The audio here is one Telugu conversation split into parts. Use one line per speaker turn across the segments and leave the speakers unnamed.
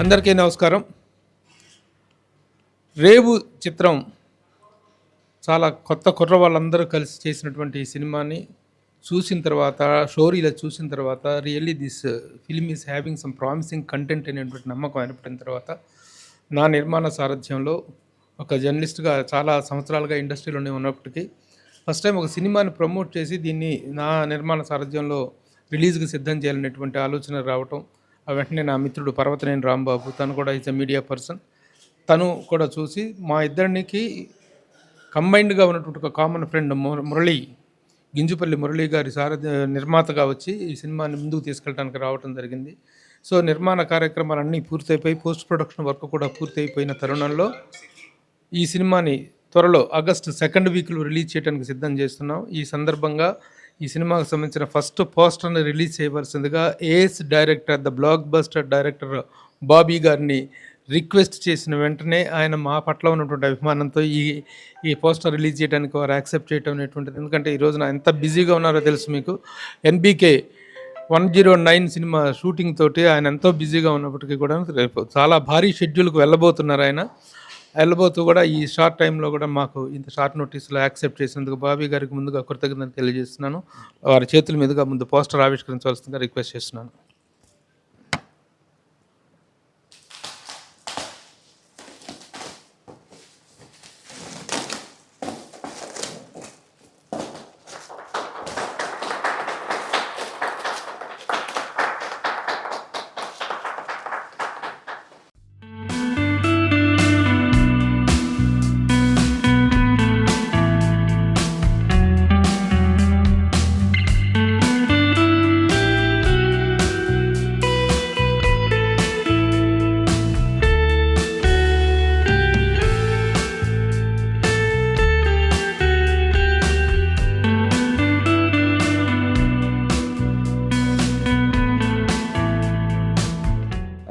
అందరికీ నమస్కారం. రేవు చిత్రం చాలా కొత్త కుర్ర వాళ్ళందరూ కలిసి చేసినటువంటి ఈ సినిమాని చూసిన తర్వాత, స్టోరీలో చూసిన తర్వాత really this film is having some promising content అనేటువంటి నమ్మకం ఏర్పడిన తర్వాత నా నిర్మాణ సారథ్యంలో ఒక జర్నలిస్ట్గా చాలా సంవత్సరాలుగా ఇండస్ట్రీలోనే ఉన్నప్పటికీ ఫస్ట్ టైం ఒక సినిమాని ప్రమోట్ చేసి దీన్ని నా నిర్మాణ సారథ్యంలో రిలీజ్కి సిద్ధం చేయాలనేటువంటి ఆలోచన రావటం, వెంటనే నా మిత్రుడు పర్వతనేని రాంబాబు, తను కూడా ఈజ్ ఎ మీడియా పర్సన్, తను కూడా చూసి మా ఇద్దరికి కంబైన్డ్గా ఉన్నటువంటి ఒక కామన్ ఫ్రెండ్ మురళి, గింజుపల్లి మురళి గారి నిర్మాతగా వచ్చి ఈ సినిమాని ముందుకు తీసుకెళ్ళడానికి రావడం జరిగింది. సో నిర్మాణ కార్యక్రమాలన్నీ పూర్తయిపోయి పోస్ట్ ప్రొడక్షన్ వర్క్ కూడా పూర్తయిపోయిన తరుణంలో ఈ సినిమాని త్వరలో ఆగస్టు 2nd వీక్లో రిలీజ్ చేయడానికి సిద్ధం చేస్తున్నాం. ఈ సందర్భంగా ఈ సినిమాకు సంబంధించిన ఫస్ట్ పోస్టర్ని రిలీజ్ చేయవలసిందిగా as director, the blockbuster director Bobby గారిని రిక్వెస్ట్ చేసిన వెంటనే ఆయన మా పట్ల ఉన్నటువంటి అభిమానంతో ఈ పోస్టర్ రిలీజ్ చేయడానికి వారు యాక్సెప్ట్ చేయడం అనేటువంటిది. ఎందుకంటే ఈ రోజున ఎంత బిజీగా ఉన్నారో తెలుసు మీకు. ఎన్బీకే 109 సినిమా షూటింగ్ తోటి ఆయన ఎంతో బిజీగా ఉన్నప్పటికీ కూడా రేపు చాలా భారీ షెడ్యూల్కి వెళ్ళబోతున్నారు. ఆయన వెళ్ళబోతూ కూడా ఈ షార్ట్ టైంలో కూడా మాకు ఇంత షార్ట్ నోటీస్లో యాక్సెప్ట్ చేసినందుకు బాబీ గారికి ముందుగా కృతజ్ఞతలు తెలియజేస్తున్నాను. వారి చేతుల మీదుగా ముందు పోస్టర్ ఆవిష్కరించవలసిందిగా రిక్వెస్ట్ చేస్తున్నాను.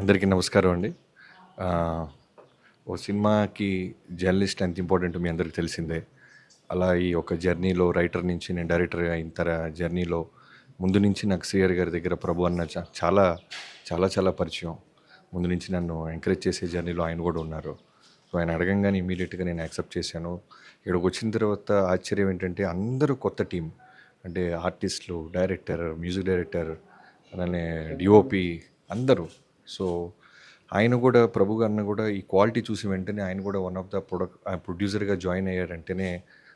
అందరికీ నమస్కారం అండి. ఓ సినిమాకి జర్నలిస్ట్ ఎంత ఇంపార్టెంట్ మీ అందరికీ తెలిసిందే. అలా ఈ ఒక జర్నీలో రైటర్ నుంచి నేను డైరెక్టర్ అయిన జర్నీలో ముందు నుంచి నాకు శ్రీహరి గారి దగ్గర ప్రభు అన్న చాలా చాలా చాలా పరిచయం. ముందు నుంచి నన్ను ఎంకరేజ్ చేసే జర్నీలో ఆయన కూడా ఉన్నారు. సో ఆయన అడగంగానే ఇమీడియట్గా నేను యాక్సెప్ట్ చేశాను. ఇక్కడికి వచ్చిన తర్వాత ఆశ్చర్యం ఏంటంటే అందరూ కొత్త టీం, అంటే ఆర్టిస్టులు, డైరెక్టర్, మ్యూజిక్ డైరెక్టర్, అలానే డిఓపి అందరూ. సో ఆయన కూడా, ప్రభు గారిని కూడా ఈ క్వాలిటీ చూసి వెంటనే ఆయన కూడా వన్ ఆఫ్ ద ప్రొడ్యూసర్గా జాయిన్ అయ్యారంటేనే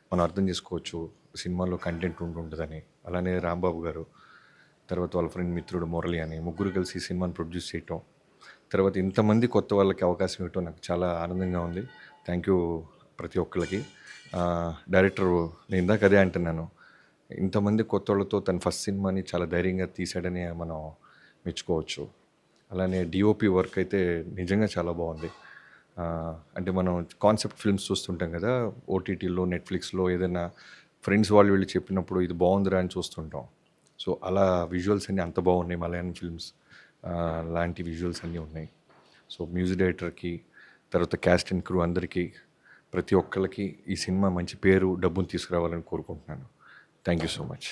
మనం అర్థం చేసుకోవచ్చు సినిమాలో కంటెంట్ ఉంటుందని. అలానే రాంబాబు గారు, తర్వాత వాళ్ళ ఫ్రెండ్ మిత్రుడు మురళి అని ముగ్గురు కలిసి ఈ సినిమాని ప్రొడ్యూస్ చేయటం, తర్వాత ఇంతమంది కొత్త వాళ్ళకి అవకాశం ఇవ్వటం నాకు చాలా ఆనందంగా ఉంది. థ్యాంక్ యూ ప్రతి ఒక్కరికి. డైరెక్టర్ నేను ఇందాక అదే అంటున్నాను, ఇంతమంది కొత్త వాళ్ళతో తన ఫస్ట్ సినిమాని చాలా ధైర్యంగా తీసాడని మనం మెచ్చుకోవచ్చు. అలానే డిఓపి వర్క్ అయితే నిజంగా చాలా బాగుంది. అంటే మనం కాన్సెప్ట్ ఫిల్మ్స్ చూస్తుంటాం కదా, ఓటీటీలో, నెట్ఫ్లిక్స్లో ఏదైనా ఫ్రెండ్స్ వాళ్ళు వెళ్ళి చెప్పినప్పుడు ఇది బాగుందిరా అని చూస్తుంటాం. సో అలా విజువల్స్ అన్నీ అంత బాగున్నాయి. మలయాళం ఫిల్మ్స్ లాంటి విజువల్స్ అన్నీ ఉన్నాయి. సో మ్యూజిక్ డైరెక్టర్కి, తర్వాత క్యాస్ట్ అండ్ క్రూ అందరికీ, ప్రతి ఒక్కరికి ఈ సినిమా మంచి పేరు, డబ్బును తీసుకురావాలని కోరుకుంటున్నాను. Thank you so much.